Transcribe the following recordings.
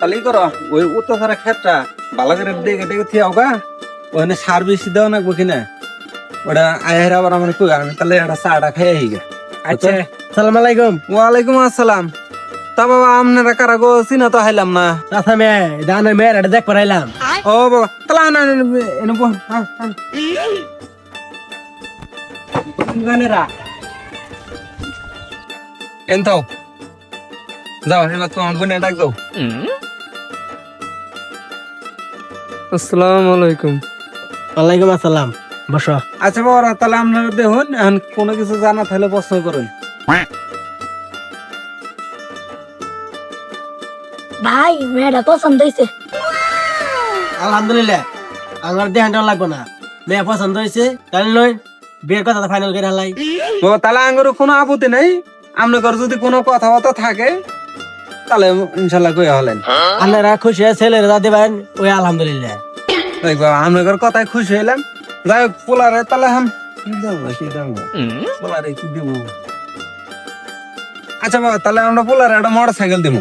তাহলেই করো ওই উত্তর ধারা ক্ষেতটা ভালো করে ডেকে ডেকে থিয়াও গা ওখানে সার বেশি দেওয়া নাকবো কিনা ওটা আয়ের আবার আমার কই আমি তাহলে একটা চাটা খেয়ে আই গে। আচ্ছা সালাম আলাইকুম। ওয়ালাইকুম আসসালাম। তা বাবা আপনারা কারা গো চিনা তো হাইলাম না। চাচা মে দানের মেয়ের এটা দেখ পারাইলাম। ও বাবা তাহলে আনা এনে বল এনতাও যাও এবার তোমার বোনে ডাক দাও। আসসালামু আলাইকুম। ওয়ালাইকুম আসসালাম। বসো। আচ্ছা বাবা তাহলে আপনারা দেখুন এখন কোনো কিছু জানা তাহলে প্রশ্ন করুন। ভাই মেয়েটা পছন্দ হয়েছে। আলহামদুলিল্লাহ আমার দেহানটা লাগবো না, মেয়ে পছন্দ হয়েছে তাহলে নয় বিয়ের কথা ফাইনাল করে হালাই। বাবা তাহলে আঙ্গুর কোনো আপত্তি নেই, আপনার যদি কোনো কথাবার্তা থাকে তাহলে ইনশাল্লাহ কই হলেন। আপনারা খুশি হয়ে ছেলেরা যা দেবেন ওই আলহামদুলিল্লাহ। দেখবো আপনার কথায় খুশি হইলাম। যাই হোক পোলারে তাহলে পোলারে কি দিব। আচ্ছা বাবা তাহলে আমরা পোলারে একটা মোটর সাইকেল দিব।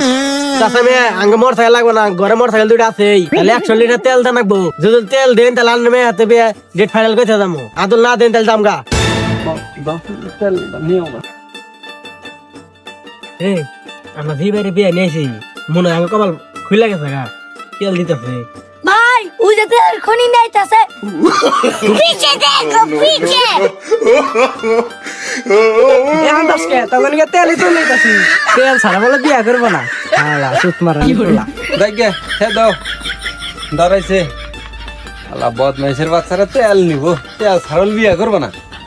চাচা মেয়ে আঙ্গে মোটর সাইকেল লাগবে না, ঘরে মোটর সাইকেল দুইটা আছেই, তাহলে 100 লিটার তেল দেন লাগবো। যদি তেল দেন তাহলে আনলে মেয়ে হাতে বিয়ে ডেট ফাইনাল করতে যাবো, আদল না দেন তাহলে দামগা। এই আমরা যে বাইরে বিয়ে নিয়েছি মনে হয় আমার কপাল খুলে গেছে গা, তেল দিতেছে। ভাই ওই যে তেল খনি নাইতাছে। পিছে দেখো পিছে। এখন দশকে তখন তেলই তো নিতেছি, তেল ছাড়া বলে বিয়ে করবো না। হালা সুত মারা দেখ গে সে দাও দাঁড়াইছে আল্লাহ বদমাইশের বাচ্চারা তেল নিব, তেল ছাড়ল বিয়া করবো না।